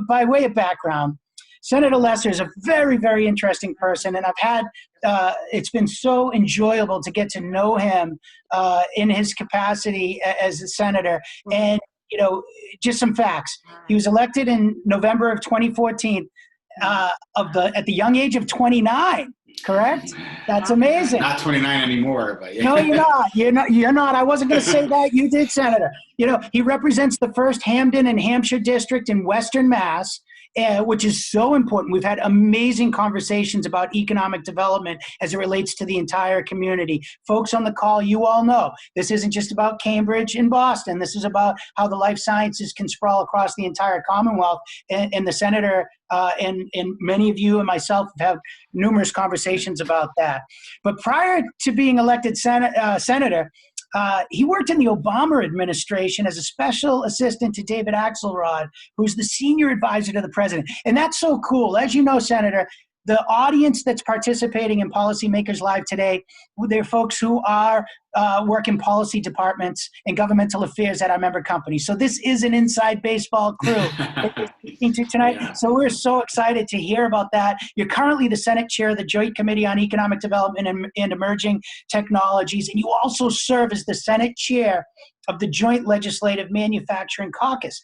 By way of background, Senator Lesser is a very, very interesting person, and I've had, it's been so enjoyable to get to know him in his capacity as a senator. And, you know, just some facts. He was elected in November of 2014 at the young age of 29. Correct? That's amazing. Not 29 anymore, but yeah. No, you're not. You're not. I wasn't going to say that. You did, Senator. You know, he represents the 1st Hampden and Hampshire district in Western Mass, which is so important. We've had amazing conversations about economic development as it relates to the entire community. Folks on the call, you all know, this isn't just about Cambridge and Boston. This is about how the life sciences can sprawl across the entire Commonwealth. And the Senator and many of you and myself have had numerous conversations about that. But prior to being elected senator, he worked in the Obama administration as a special assistant to David Axelrod, who's the senior advisor to the president. And that's so cool. As you know, Senator, the audience that's participating in Policymakers Live today, they're folks who are work in policy departments and governmental affairs at our member companies. So this is an inside baseball crew that we're speaking to tonight. Yeah. So we're so excited to hear about that. You're currently the Senate Chair of the Joint Committee on Economic Development and Emerging Technologies, and you also serve as the Senate Chair of the Joint Legislative Manufacturing Caucus.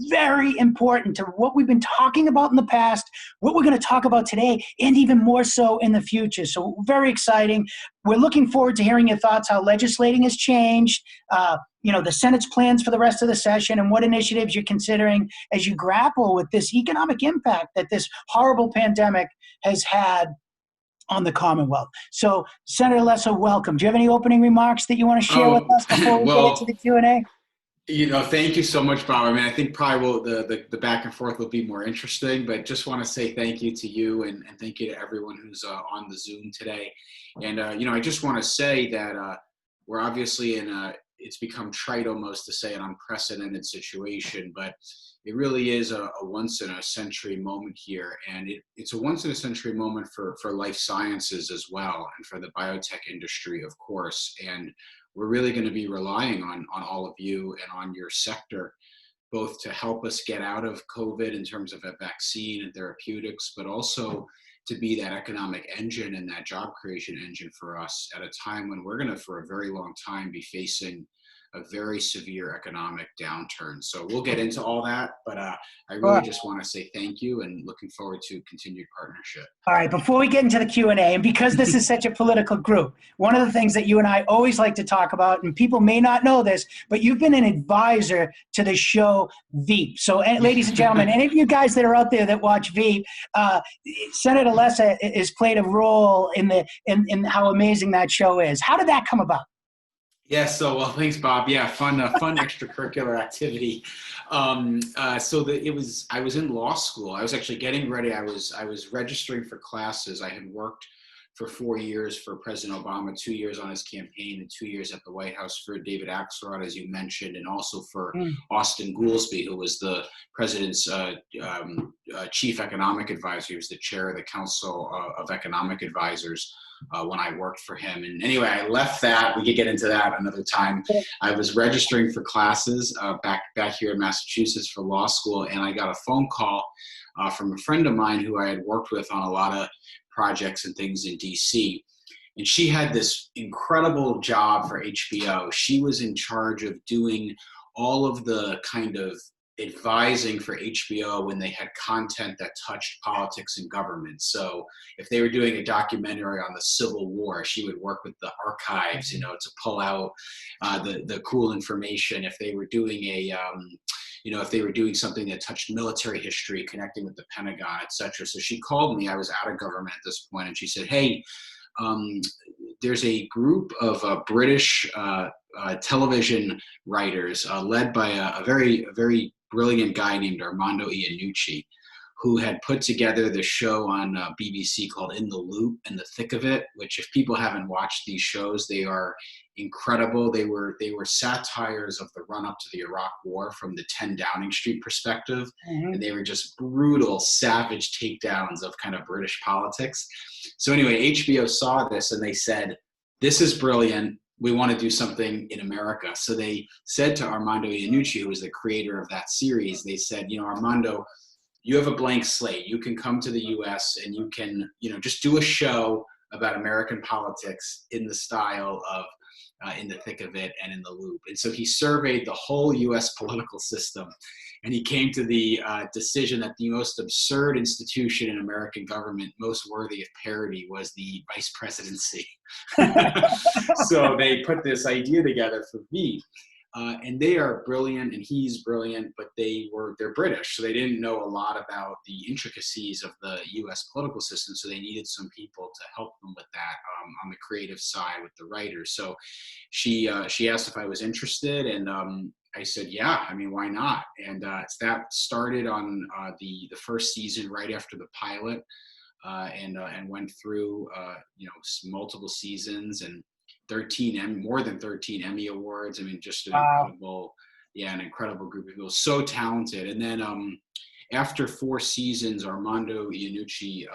Very important to what we've been talking about in the past, what we're going to talk about today, and even more so in the future. So very exciting. We're looking forward to hearing your thoughts, how legislating has changed, you know, the Senate's plans for the rest of the session, and what initiatives you're considering as you grapple with this economic impact that this horrible pandemic has had on the Commonwealth. So, Senator Lesser, welcome. Do you have any opening remarks that you want to share with us before we get into the Q&A? You know, thank you so much, Bob. I mean, I think probably the back and forth will be more interesting, but just want to say thank you to you and thank you to everyone who's on the Zoom today. And, you know, I just want to say that we're obviously it's become trite almost to say an unprecedented situation, but it really is a once-in-a-century moment here. And it's a once-in-a-century moment for life sciences as well, and for the biotech industry, of course. And we're really going to be relying on all of you and on your sector, both to help us get out of COVID in terms of a vaccine and therapeutics, but also to be that economic engine and that job creation engine for us at a time when we're going to, for a very long time, be facing a very severe economic downturn. So we'll get into all that, but I really just want to say thank you and looking forward to continued partnership. All right, before we get into the Q&A, and because this is such a political group, one of the things that you and I always like to talk about, and people may not know this, but you've been an advisor to the show Veep. So ladies and gentlemen, any of you guys that are out there that watch Veep, Senator Lesser has played a role in how amazing that show is. How did that come about? Yeah, so well, thanks, Bob. Yeah, fun extracurricular activity. I was in law school. I was actually getting ready. I was registering for classes. I had worked for 4 years for President Obama, 2 years on his campaign, and 2 years at the White House for David Axelrod, as you mentioned, and also for Austin Goolsbee, who was the president's chief economic advisor. He was the chair of the Council of Economic Advisors when I worked for him. And anyway, I left that. We could get into that another time. I was registering for classes back here in Massachusetts for law school, and I got a phone call from a friend of mine who I had worked with on a lot of projects and things in DC. And she had this incredible job for HBO. She was in charge of doing all of the kind of advising for HBO when they had content that touched politics and government. So if they were doing a documentary on the Civil War, she would work with the archives, you know, to pull out the cool information. If they were doing if they were doing something that touched military history, connecting with the Pentagon, et cetera. So she called me. I was out of government at this point, and she said, hey, there's a group of British television writers led by a very brilliant guy named Armando Iannucci, who had put together the show on BBC called In the Loop, In the Thick of It, which if people haven't watched these shows, they are incredible. They were satires of the run up to the Iraq War from the 10 Downing Street perspective. Mm-hmm. And they were just brutal, savage takedowns of kind of British politics. So anyway, HBO saw this and they said, this is brilliant. we want to do something in America. So they said to Armando Iannucci, who was the creator of that series, they said, Armando, you have a blank slate. You can come to the US and you can, just do a show about American politics in the style of In the Thick of It and In the Loop. And so he surveyed the whole US political system, and he came to the decision that the most absurd institution in American government, most worthy of parody, was the vice presidency. So they put this idea together for me. And they are brilliant, and he's brilliant, but they're British, so they didn't know a lot about the intricacies of the U.S. political system. So they needed some people to help them with that on the creative side with the writers. So she asked if I was interested, and I said, yeah. I mean, why not? And that started on the first season right after the pilot, and went through multiple seasons and more than 13 Emmy Awards. I mean, just an incredible group of people, so talented. And then after 4 seasons, Armando Iannucci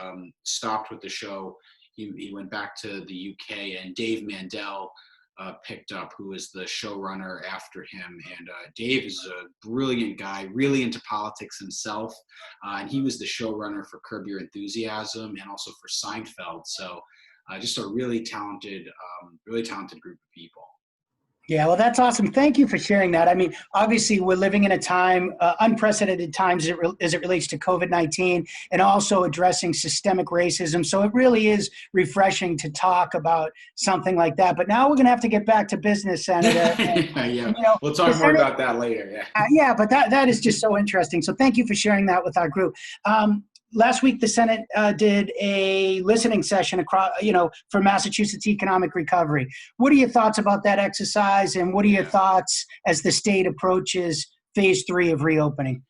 stopped with the show. He went back to the UK, and Dave Mandel picked up, who is the showrunner after him. And Dave is a brilliant guy, really into politics himself. And he was the showrunner for Curb Your Enthusiasm and also for Seinfeld. So just a really talented group of people. Yeah, well, that's awesome. Thank you for sharing that. I mean, obviously, we're living in a time, unprecedented times as it relates to COVID-19, and also addressing systemic racism. So it really is refreshing to talk about something like that. But now we're going to have to get back to business, Senator. And, we'll talk more about that later. Yeah, but that is just so interesting. So thank you for sharing that with our group. Last week, the Senate did a listening session across, for Massachusetts economic recovery. What are your thoughts about that exercise, and what are your thoughts as the state approaches phase 3 of reopening?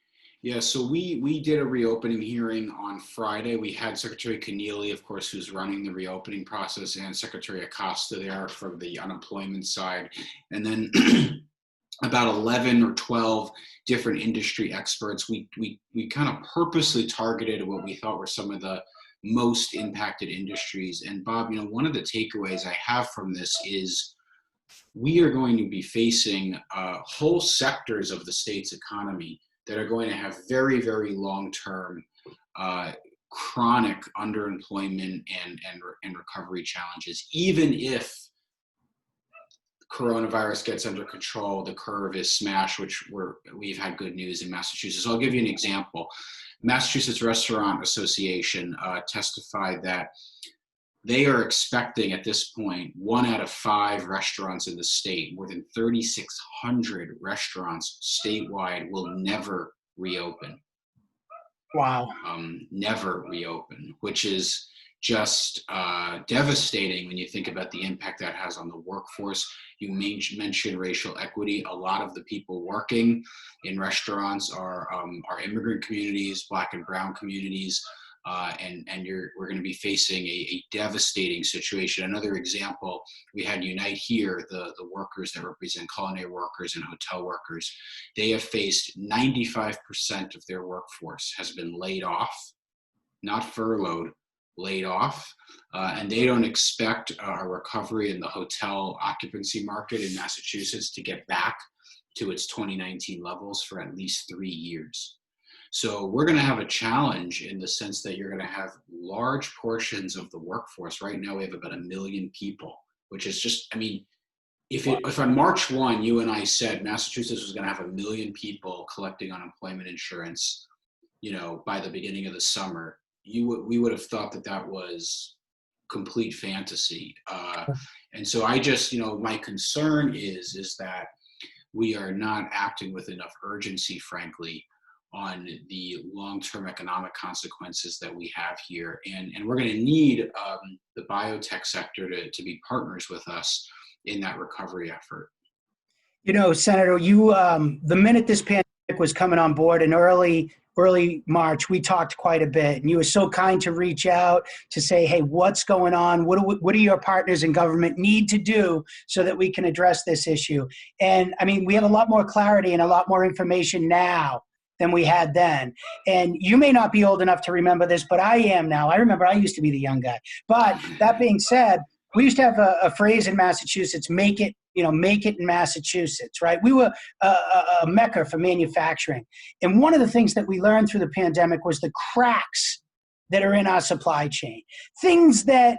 Yeah, so we did a reopening hearing on Friday. We had Secretary Keneally, of course, who's running the reopening process, and Secretary Acosta there from the unemployment side, and then about 11 or 12 different industry experts. We kind of purposely targeted what we thought were some of the most impacted industries. And Bob, one of the takeaways I have from this is we are going to be facing whole sectors of the state's economy that are going to have very, very long-term chronic underemployment and recovery challenges. Even if coronavirus gets under control, the curve is smashed, which we've had good news in Massachusetts. I'll give you an example. Massachusetts Restaurant Association testified that they are expecting at this point 1 out of 5 restaurants in the state, more than 3,600 restaurants statewide, will never reopen. Wow. Never reopen, which is just devastating when you think about the impact that has on the workforce. You mentioned racial equity. A lot of the people working in restaurants are immigrant communities, Black and brown communities, and we're going to be facing a devastating situation. Another example, we had Unite Here, the workers that represent culinary workers and hotel workers. They have faced 95% of their workforce has been laid off, not furloughed, laid off, and they don't expect a recovery in the hotel occupancy market in Massachusetts to get back to its 2019 levels for at least 3 years. So we're going to have a challenge in the sense that you're going to have large portions of the workforce. Right now we have about 1 million people, which is just, I mean, if on March 1 you and I said Massachusetts was going to have 1 million people collecting unemployment insurance, by the beginning of the summer, we would have thought that was complete fantasy. And so I just, my concern is that we are not acting with enough urgency, frankly, on the long-term economic consequences that we have here. And we're going to need the biotech sector to be partners with us in that recovery effort. Senator, you the minute this pandemic was coming on board in early March, we talked quite a bit, and you were so kind to reach out to say, hey, what's going on? What do your partners in government need to do so that we can address this issue? And I mean, we have a lot more clarity and a lot more information now than we had then. And you may not be old enough to remember this, but I am now. I remember I used to be the young guy. But that being said, we used to have a phrase in Massachusetts, make it in Massachusetts, right? We were a mecca for manufacturing. And one of the things that we learned through the pandemic was the cracks that are in our supply chain. Things that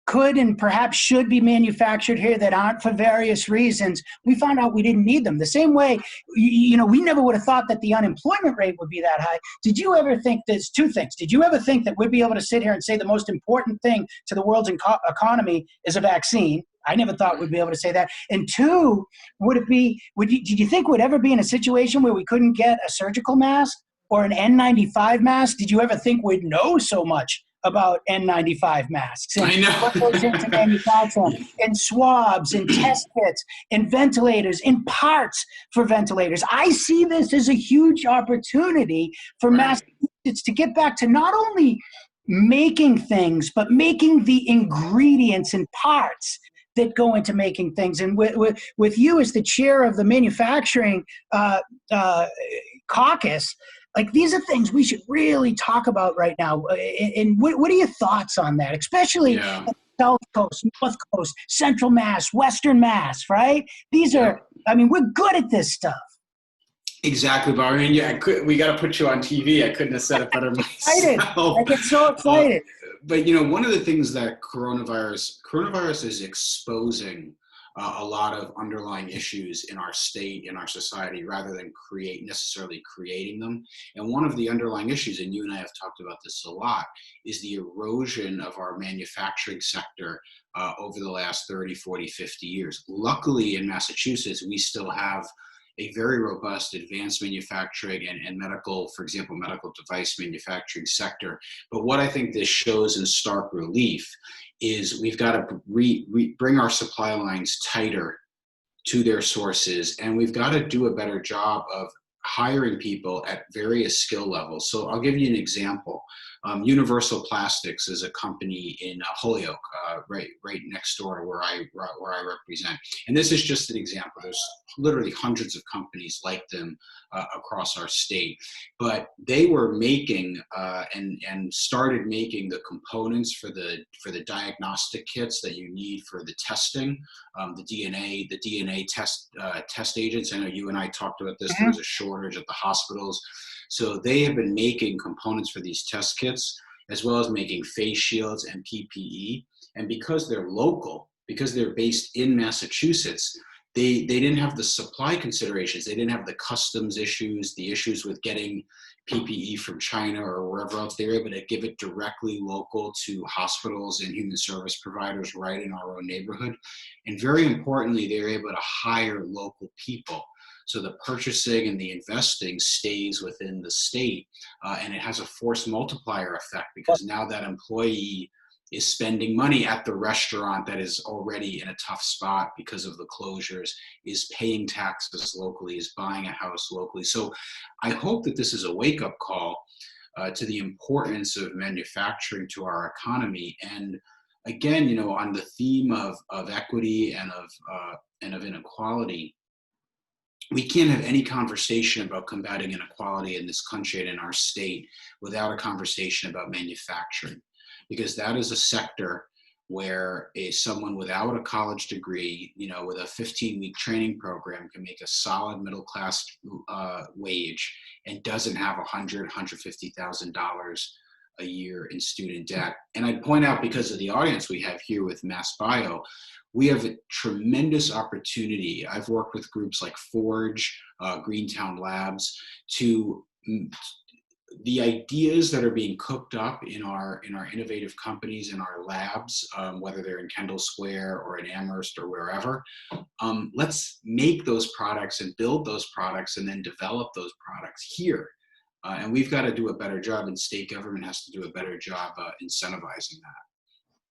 could and perhaps should be manufactured here that aren't for various reasons, we found out we didn't need them. The same way, we never would have thought that the unemployment rate would be that high. Did you ever think, there's two things. Did you ever think that we'd be able to sit here and say the most important thing to the world's economy is a vaccine? I never thought we'd be able to say that. And two, did you think we'd ever be in a situation where we couldn't get a surgical mask or an N95 mask? Did you ever think we'd know so much about N95 masks and I know. what goes into manufacturing, and swabs and test kits and ventilators and parts for ventilators? I see this as a huge opportunity for Massachusetts to get back to not only making things, but making the ingredients and parts that go into making things. And with you as the chair of the manufacturing caucus, like, these are things we should really talk about right now. And what are your thoughts on that? Especially South Coast, North Coast, Central Mass, Western Mass, right? These are, we're good at this stuff. Exactly, Bob. We got to put you on TV. I couldn't have said it better myself. I get so excited. But one of the things that coronavirus is exposing a lot of underlying issues in our state, in our society, rather than necessarily creating them. And one of the underlying issues, and you and I have talked about this a lot, is the erosion of our manufacturing sector over the last 30, 40, 50 years. Luckily, in Massachusetts, we still have a very robust advanced manufacturing and medical, for example, medical device manufacturing sector. But what I think this shows in stark relief is we've got to bring our supply lines tighter to their sources, and we've got to do a better job of hiring people at various skill levels. So I'll give you an example. Universal Plastics is a company in Holyoke, right next door where I represent. And this is just an example. There's literally hundreds of companies like them across our state. But they were making and started making the components for the diagnostic kits that you need for the testing, the DNA test agents. I know you and I talked about this. There was a shortage at the hospitals. So they have been making components for these test kits, as well as making face shields and PPE. And because they're local, because they're based in Massachusetts, they didn't have the supply considerations. They didn't have the customs issues, the issues with getting PPE from China or wherever else. They were able to give it directly local to hospitals and human service providers right in our own neighborhood. And very importantly, they were able to hire local people. So the purchasing and the investing stays within the state, and it has a force multiplier effect, because now that employee is spending money at the restaurant that is already in a tough spot because of the closures, is paying taxes locally, is buying a house locally. So I hope that this is a wake-up call to the importance of manufacturing to our economy. And again, on the theme of equity and of inequality, we can't have any conversation about combating inequality in this country and in our state without a conversation about manufacturing, because that is a sector where someone without a college degree, with a 15-week training program, can make a solid middle-class wage and doesn't have $150,000 a year in student debt. And I'd point out, because of the audience we have here with MassBio, we have a tremendous opportunity. I've worked with groups like Forge, Greentown Labs, the ideas that are being cooked up in our innovative companies, in our labs, whether they're in Kendall Square or in Amherst or wherever. Let's make those products and build those products and then develop those products here. And we've got to do a better job, and state government has to do a better job incentivizing that.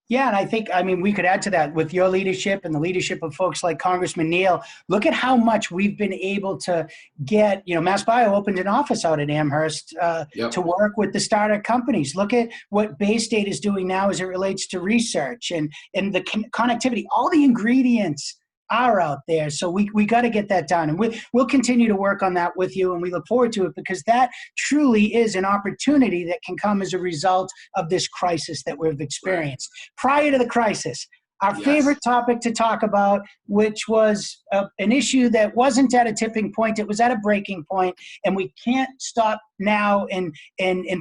Yeah, and I think, we could add to that with your leadership and the leadership of folks like Congressman Neal. Look at how much we've been able to get, MassBio opened an office out at Amherst to work with the startup companies. Look at what Bay State is doing now as it relates to research and the connectivity. All the ingredients are out there. So we got to get that done. And we'll continue to work on that with you, and we look forward to it, because that truly is an opportunity that can come as a result of this crisis that we've experienced. Prior to the crisis, our Yes. favorite topic to talk about, which was an issue that wasn't at a tipping point, it was at a breaking point, and we can't stop now and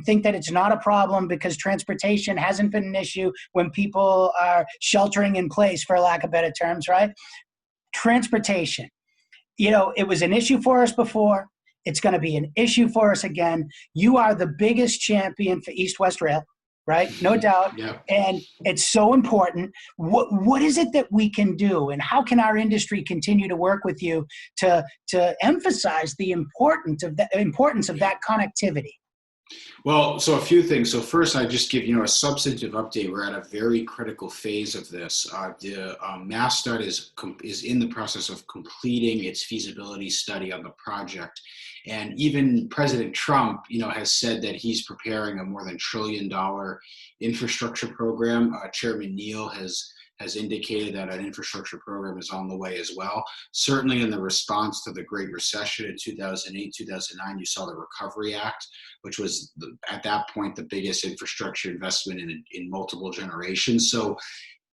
think that it's not a problem because transportation hasn't been an issue when people are sheltering in place, for lack of better terms, right? Transportation. It was an issue for us before. It's going to be an issue for us again. You are the biggest champion for East West Rail, right? No doubt. Yeah. And it's so important. What is it that we can do, and how can our industry continue to work with you to emphasize the importance of that connectivity? Well, so a few things. So first, I just give a substantive update. We're at a very critical phase of this. The MassDOT is in the process of completing its feasibility study on the project, and even President Trump, has said that he's preparing a more than $1 trillion infrastructure program. Chairman Neal has indicated that an infrastructure program is on the way as well. Certainly in the response to the Great Recession in 2008, 2009, you saw the Recovery Act, which was at that point the biggest infrastructure investment in multiple generations. So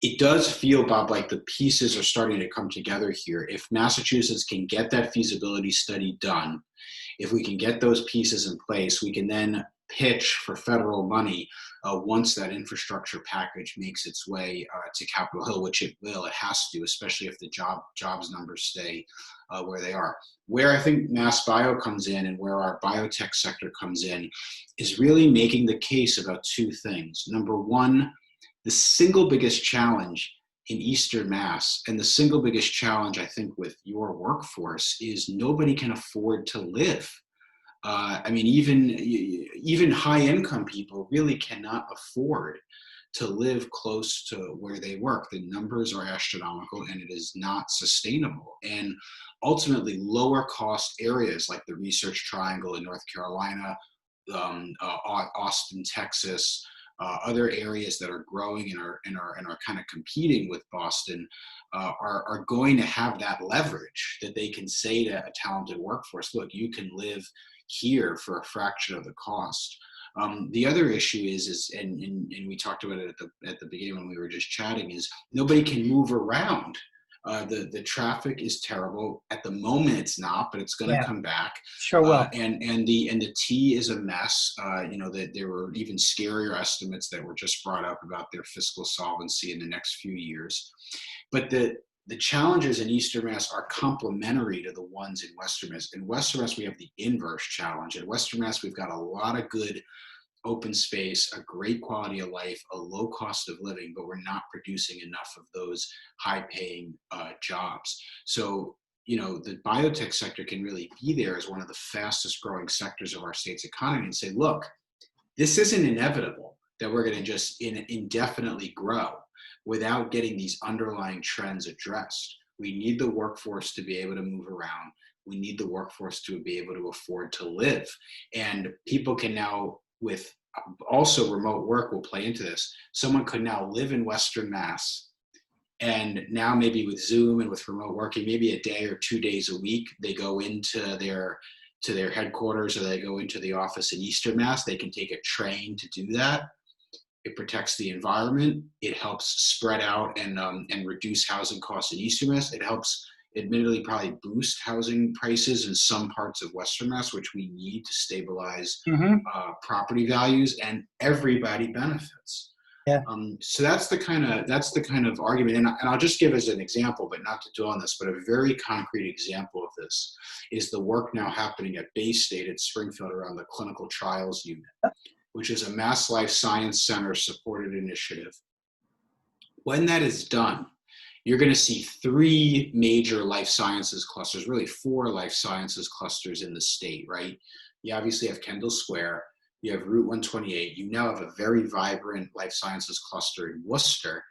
it does feel, Bob, like the pieces are starting to come together here. If Massachusetts can get that feasibility study done, if we can get those pieces in place, we can then pitch for federal money once that infrastructure package makes its way to Capitol Hill, which it will. It has to, especially if the jobs numbers stay where they are. Where I think MassBio comes in and where our biotech sector comes in is really making the case about two things. Number one, the single biggest challenge in Eastern Mass, and the single biggest challenge I think with your workforce, is nobody can afford to live. Even high-income people really cannot afford to live close to where they work. The numbers are astronomical, and it is not sustainable. And ultimately, lower-cost areas like the Research Triangle in North Carolina, Austin, Texas, other areas that are growing and are kind of competing with Boston are going to have that leverage that they can say to a talented workforce, look, you can live here for a fraction of the cost. The other issue is and we talked about it at the beginning when we were just chatting, is nobody can move around. The traffic is terrible at the moment. It's not, but it's going to come back. Sure will. And the T is a mess. That there were even scarier estimates that were just brought up about their fiscal solvency in the next few years. But the challenges in Eastern Mass are complementary to the ones in Western Mass. In Western Mass, we have the inverse challenge. In Western Mass, we've got a lot of good open space, a great quality of life, a low cost of living, but we're not producing enough of those high-paying jobs. So, the biotech sector can really be there as one of the fastest growing sectors of our state's economy and say, look, this isn't inevitable that we're going to just indefinitely grow without getting these underlying trends addressed. We need the workforce to be able to move around. We need the workforce to be able to afford to live. And people can now, with also remote work will play into this. Someone could now live in Western Mass, and now maybe with Zoom and with remote working, maybe a day or 2 days a week, they go into their headquarters, or they go into the office in Eastern Mass. They can take a train to do that. It protects the environment. It helps spread out and reduce housing costs in Eastern Mass. It helps, admittedly, probably boost housing prices in some parts of Western Mass, which we need to stabilize property values, and everybody benefits. Yeah. So that's the kind of argument, and I'll just give as an example, but not to dwell on this, but a very concrete example of this is the work now happening at Bay State at Springfield around the clinical trials unit, which is a Mass Life Science Center supported initiative. When that is done, you're going to see 3 major life sciences clusters, really 4 life sciences clusters in the state, right? You obviously have Kendall Square, you have Route 128, you now have a very vibrant life sciences cluster in Worcester.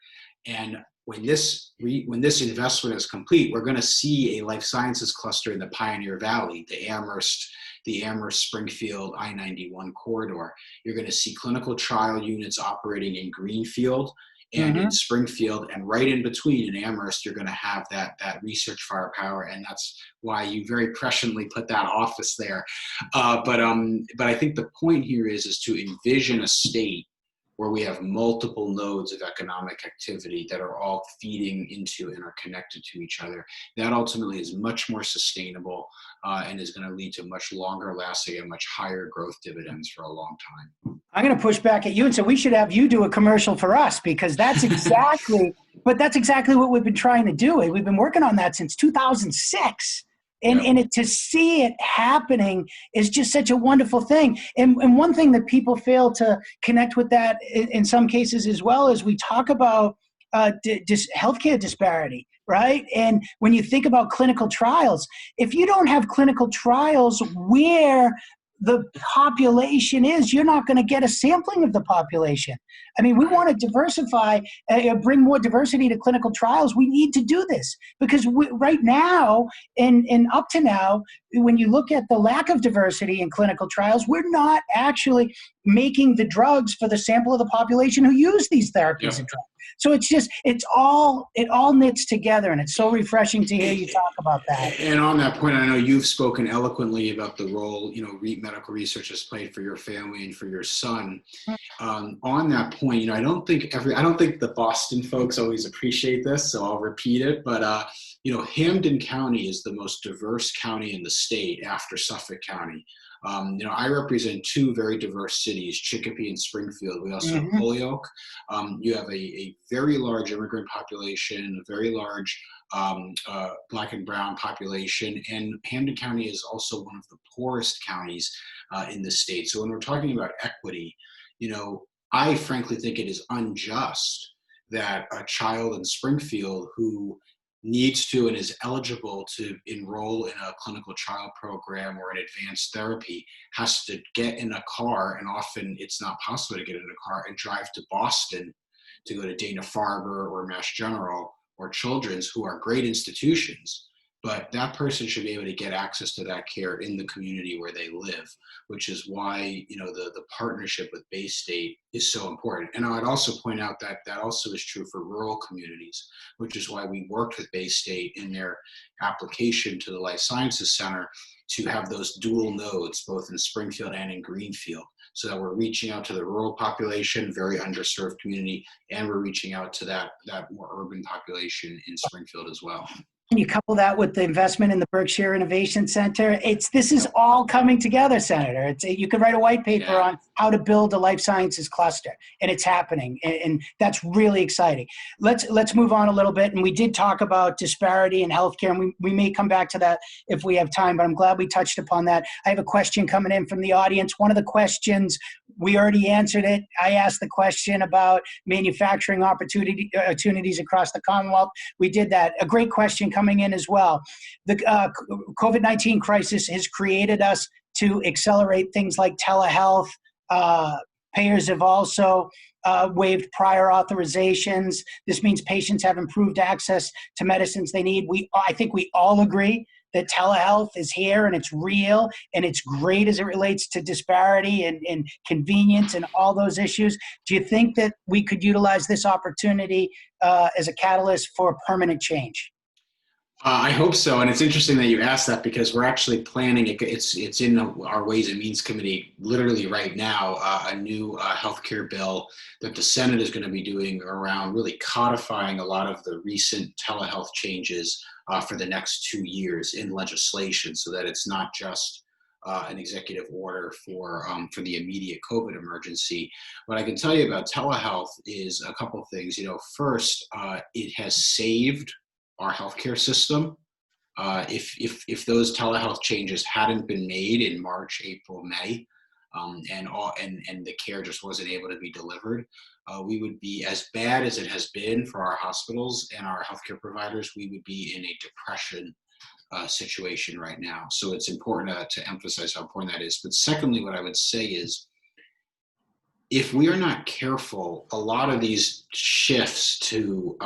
And when this investment is complete, we're going to see a life sciences cluster in the Pioneer Valley, the Amherst, Springfield, I-91 corridor. You're going to see clinical trial units operating in Greenfield and in Springfield, and right in between in Amherst, you're going to have that research firepower, and that's why you very presciently put that office there. But I think the point here is to envision a state where we have multiple nodes of economic activity that are all feeding into and are connected to each other, that ultimately is much more sustainable and is going to lead to much longer lasting and much higher growth dividends for a long time. I'm going to push back at you and say we should have you do a commercial for us, because that's exactly, but that's exactly what we've been trying to do. We've been working on that since 2006. And to see it happening is just such a wonderful thing. And one thing that people fail to connect with that in some cases as well is we talk about healthcare disparity, right? And when you think about clinical trials, if you don't have clinical trials where the population is, you're not going to get a sampling of the population. I mean, we want to diversify, bring more diversity to clinical trials. We need to do this because right now and up to now, when you look at the lack of diversity in clinical trials, we're not actually making the drugs for the sample of the population who use these therapies and drugs. So it all knits together, and it's so refreshing to hear you talk about that. And on that point, I know you've spoken eloquently about the role, medical research has played for your family and for your son. On that point, I don't think the Boston folks always appreciate this, so I'll repeat it. But Hampden County is the most diverse county in the state after Suffolk County. I represent two very diverse cities, Chicopee and Springfield. We also have Holyoke. You have a very large immigrant population, a very large Black and brown population, and Hampden County is also one of the poorest counties in the state. So when we're talking about equity, I frankly think it is unjust that a child in Springfield who needs to and is eligible to enroll in a clinical trial program or an advanced therapy has to get in a car, and often it's not possible to get in a car and drive to Boston to go to Dana-Farber or Mass General or Children's, who are great institutions, but that person should be able to get access to that care in the community where they live, which is why the partnership with Bay State is so important. And I'd also point out that that also is true for rural communities, which is why we worked with Bay State in their application to the Life Sciences Center to have those dual nodes, both in Springfield and in Greenfield, so that we're reaching out to the rural population, very underserved community, and we're reaching out to that more urban population in Springfield as well. And you couple that with the investment in the Berkshire Innovation Center. This is all coming together, Senator. You could write a white paper on how to build a life sciences cluster, and it's happening, and that's really exciting. Let's move on a little bit, and we did talk about disparity in healthcare, and we may come back to that if we have time, but I'm glad we touched upon that. I have a question coming in from the audience. One of the questions, we already answered it. I asked the question about manufacturing opportunities across the Commonwealth. We did that. A great question coming in as well. The COVID-19 crisis has created us to accelerate things like telehealth. Payers have also waived prior authorizations. This means patients have improved access to medicines they need. I think we all agree that telehealth is here and it's real and it's great as it relates to disparity and convenience and all those issues. Do you think that we could utilize this opportunity as a catalyst for permanent change? I hope so, and it's interesting that you asked that because we're actually planning. It's in our Ways and Means Committee literally right now. A new healthcare bill that the Senate is going to be doing around really codifying a lot of the recent telehealth changes for the next 2 years in legislation, so that it's not just an executive order for the immediate COVID emergency. What I can tell you about telehealth is a couple of things. First, it has saved our healthcare system. If those telehealth changes hadn't been made in March, April, May, and the care just wasn't able to be delivered, we would be, as bad as it has been for our hospitals and our healthcare providers, we would be in a depression situation right now. So it's important to emphasize how important that is. But secondly, what I would say is, if we are not careful, a lot of these shifts to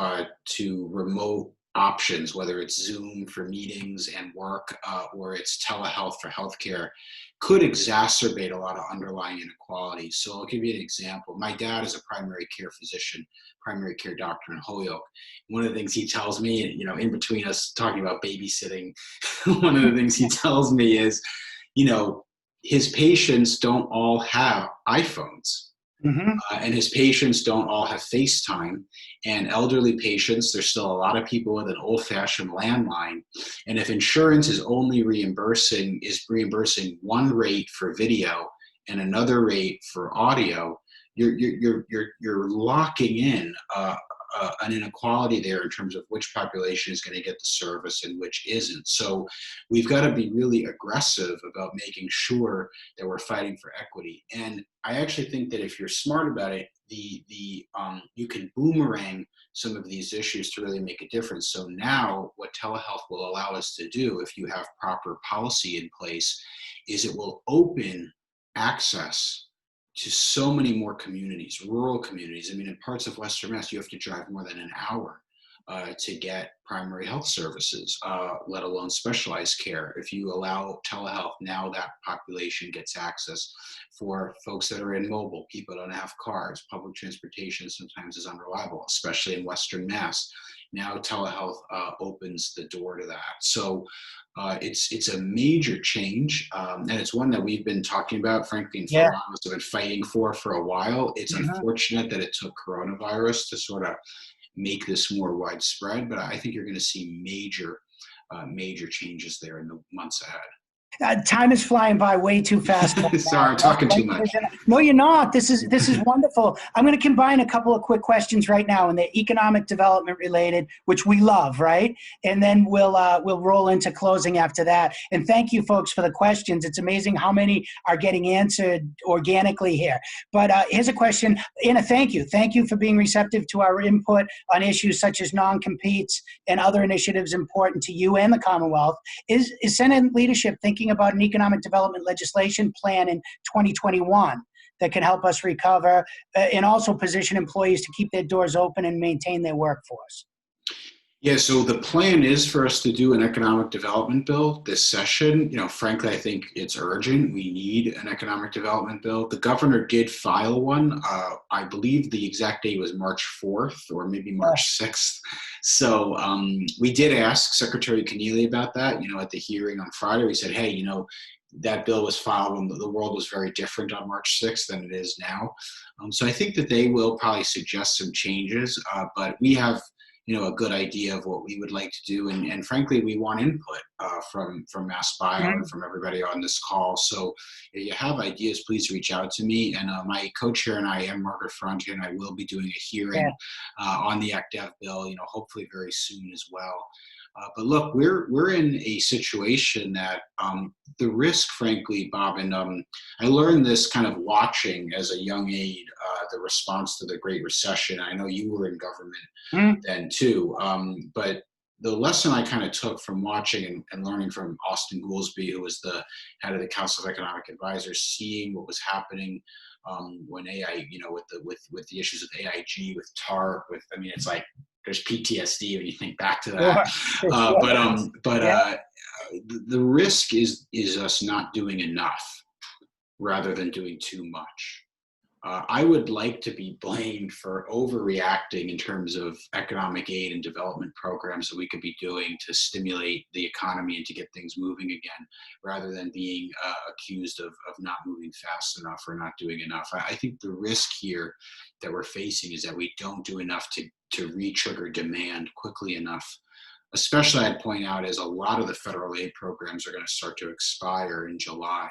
remote options, whether it's Zoom for meetings and work or it's telehealth for healthcare, could exacerbate a lot of underlying inequalities. So I'll give you an example. My dad is a primary care physician, primary care doctor in Holyoke. One of the things he tells me, in between us talking about babysitting, one of the things he tells me is, his patients don't all have iPhones. Hmm. And his patients don't all have FaceTime. And elderly patients, there's still a lot of people with an old-fashioned landline. And if insurance is only reimbursing one rate for video and another rate for audio, you're locking in an inequality there in terms of which population is going to get the service and which isn't. So we've got to be really aggressive about making sure that we're fighting for equity. And I actually think that if you're smart about it, you can boomerang some of these issues to really make a difference. So now what telehealth will allow us to do, if you have proper policy in place, is it will open access to so many more communities, rural communities. I mean, in parts of Western Mass, you have to drive more than an hour to get primary health services, let alone specialized care. If you allow telehealth, now that population gets access. For folks that are immobile, people don't have cars, public transportation sometimes is unreliable, especially in Western Mass. Now telehealth opens the door to that. So it's a major change, and it's one that we've been talking about, frankly, and Yeah. for have been fighting for a while. It's Mhm. unfortunate that it took coronavirus to sort of make this more widespread, but I think you're going to see major changes there in the months ahead. Time is flying by way too fast. Sorry, I'm talking too much. No, you're not. This is wonderful. I'm going to combine a couple of quick questions right now, and they're economic development related, which we love, right? And then we'll roll into closing after that. And thank you, folks, for the questions. It's amazing how many are getting answered organically here. But here's a question, Anna. Thank you for being receptive to our input on issues such as non-competes and other initiatives important to you and the Commonwealth. Is Senate leadership thinking about an economic development legislation plan in 2021 that can help us recover and also position employees to keep their doors open and maintain their workforce? Yeah, so the plan is for us to do an economic development bill this session. Frankly, I think it's urgent. We need an economic development bill. The governor did file one. I believe the exact date was March 4th or maybe March 6th. So we did ask Secretary Keneally about that. At the hearing on Friday, we said, hey, that bill was filed when the world was very different on March 6th than it is now. So I think that they will probably suggest some changes, but we have a good idea of what we would like to do. And frankly, we want input from Mass Bio and from everybody on this call. So if you have ideas, please reach out to me. And my co-chair and I, Margaret Ferrante, and I will be doing a hearing on the ECDEV bill, hopefully very soon as well. But look, we're in a situation that the risk, frankly, Bob, and I learned this kind of watching as a young aide, the response to the Great Recession. I know you were in government then too, but the lesson I kind of took from watching and learning from Austin Goolsbee, who was the head of the Council of Economic Advisors, seeing what was happening when AI, with the issues with AIG, with TARP, it's like there's PTSD when you think back to that. The risk is us not doing enough rather than doing too much. I would like to be blamed for overreacting in terms of economic aid and development programs that we could be doing to stimulate the economy and to get things moving again, rather than being accused of not moving fast enough or not doing enough. I think the risk here that we're facing is that we don't do enough to re-trigger demand quickly enough. Especially, I'd point out, is a lot of the federal aid programs are going to start to expire in July.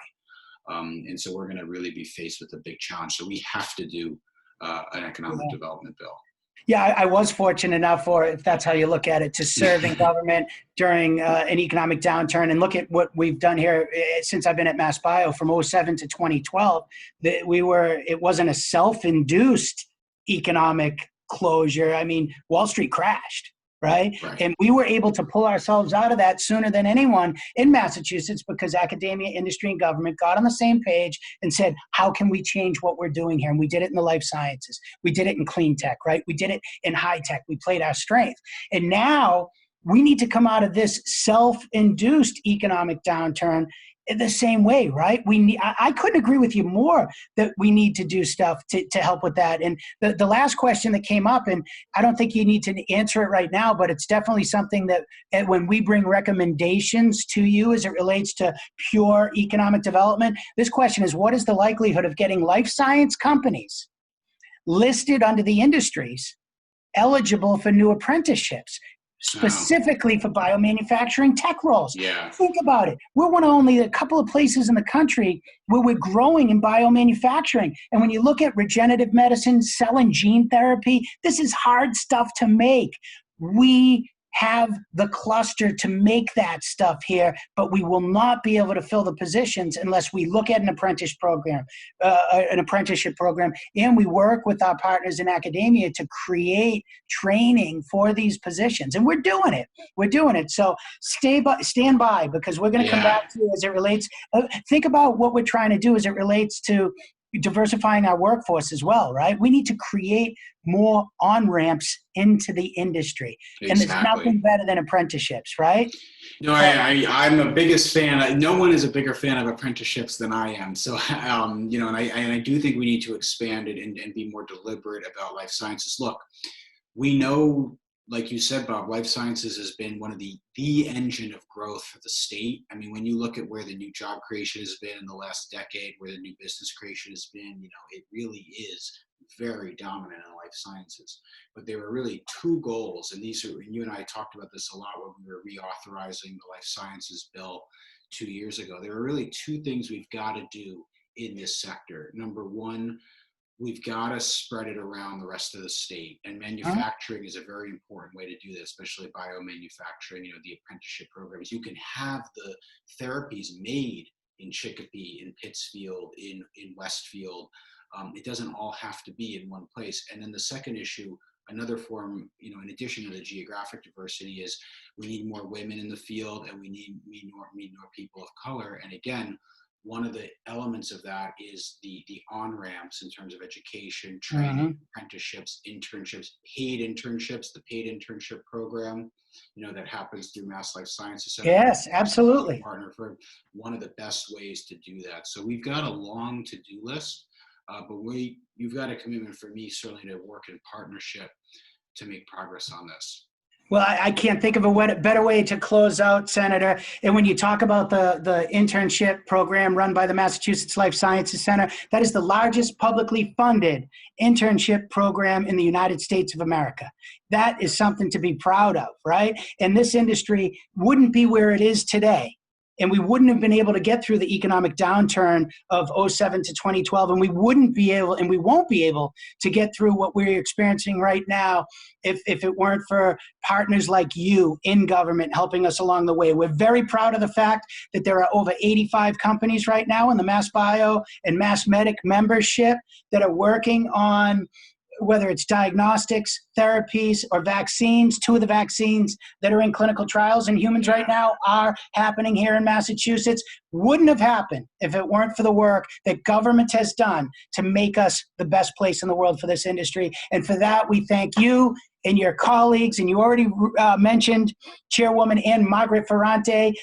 And so we're going to really be faced with a big challenge. So we have to do an economic development bill. Yeah, I was fortunate enough, or if that's how you look at it, to serve in government during an economic downturn. And look at what we've done here since I've been at Mass Bio from 2007 to 2012. It wasn't a self-induced economic closure. Wall Street crashed. Right? And we were able to pull ourselves out of that sooner than anyone in Massachusetts because academia, industry, and government got on the same page and said, how can we change what we're doing here? And we did it in the life sciences. We did it in clean tech, right? We did it in high tech. We played our strength. And now we need to come out of this self-induced economic downturn the same way, right? I couldn't agree with you more that we need to do stuff to help with that. And the last question that came up, and I don't think you need to answer it right now, but it's definitely something that when we bring recommendations to you as it relates to pure economic development, this question is, what is the likelihood of getting life science companies listed under the industries eligible for new apprenticeships, specifically for biomanufacturing tech roles. Yeah. Think about it. We're one of only a couple of places in the country where we're growing in biomanufacturing. And when you look at regenerative medicine, cell and gene therapy, this is hard stuff to make. We have the cluster to make that stuff here, but we will not be able to fill the positions unless we look at an apprenticeship program, and we work with our partners in academia to create training for these positions. And we're doing it. We're doing it. So stand by, because we're going to come back to you as it relates. Think about what we're trying to do as it relates to diversifying our workforce as well, right? We need to create more on-ramps into the industry. Exactly. And there's nothing better than apprenticeships, right? No, I'm the biggest fan. No one is a bigger fan of apprenticeships than I am. So, and I do think we need to expand it and be more deliberate about life sciences. Look, we know, like you said, Bob, life sciences has been one of the engine of growth for the state. I mean, when you look at where the new job creation has been in the last decade, where the new business creation has been, it really is very dominant in life sciences. But there were really two goals, and you and I talked about this a lot when we were reauthorizing the life sciences bill 2 years ago. There are really two things we've got to do in this sector. Number one, we've got to spread it around the rest of the state, and manufacturing is a very important way to do this, especially biomanufacturing. The apprenticeship programs, you can have the therapies made in Chicopee, in Pittsfield, in Westfield. It doesn't all have to be in one place. And then the second issue, another form, in addition to the geographic diversity, is we need more women in the field, and we need more people of color. And again, one of the elements of that is the on-ramps in terms of education, training, apprenticeships, internships, the paid internship program, that happens through Mass Life Sciences Center. Yes, absolutely. Partner for one of the best ways to do that. So we've got a long to-do list, but you've got a commitment for me certainly to work in partnership to make progress on this. Well, I can't think of a better way to close out, Senator. And when you talk about the internship program run by the Massachusetts Life Sciences Center, that is the largest publicly funded internship program in the United States of America. That is something to be proud of, right? And this industry wouldn't be where it is today, and we wouldn't have been able to get through the economic downturn of 2007 to 2012, and we won't be able to get through what we're experiencing right now if it weren't for partners like you in government helping us along the way. We're very proud of the fact that there are over 85 companies right now in the Mass Bio and Mass Medic membership that are working on whether it's diagnostics, therapies, or vaccines. Two of the vaccines that are in clinical trials in humans right now are happening here in Massachusetts. Wouldn't have happened if it weren't for the work that government has done to make us the best place in the world for this industry. And for that, we thank you and your colleagues. And you already mentioned Chairwoman Ann Margaret Ferrante,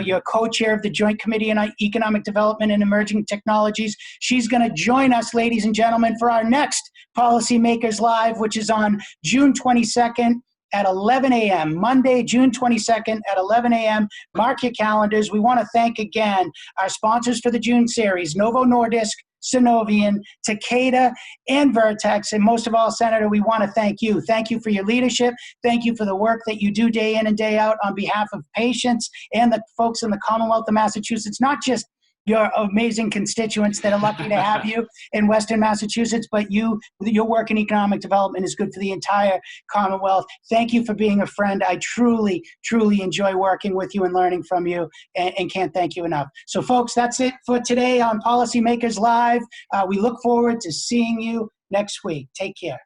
your co-chair of the Joint Committee on Economic Development and Emerging Technologies. She's going to join us, ladies and gentlemen, for our next Policymakers Live, which is on June 22nd at 11 a.m., Monday, June 22nd at 11 a.m. Mark your calendars. We want to thank again our sponsors for the June series, Novo Nordisk, Synovian, Takeda, and Vertex. And most of all, Senator, we want to thank you. Thank you for your leadership. Thank you for the work that you do day in and day out on behalf of patients and the folks in the Commonwealth of Massachusetts, not just your amazing constituents that are lucky to have you in Western Massachusetts, but your work in economic development is good for the entire Commonwealth. Thank you for being a friend. I truly, truly enjoy working with you and learning from you, and can't thank you enough. So folks, that's it for today on Policymakers Live. We look forward to seeing you next week. Take care.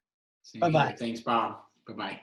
Bye-bye. Thanks, Bob. Bye-bye.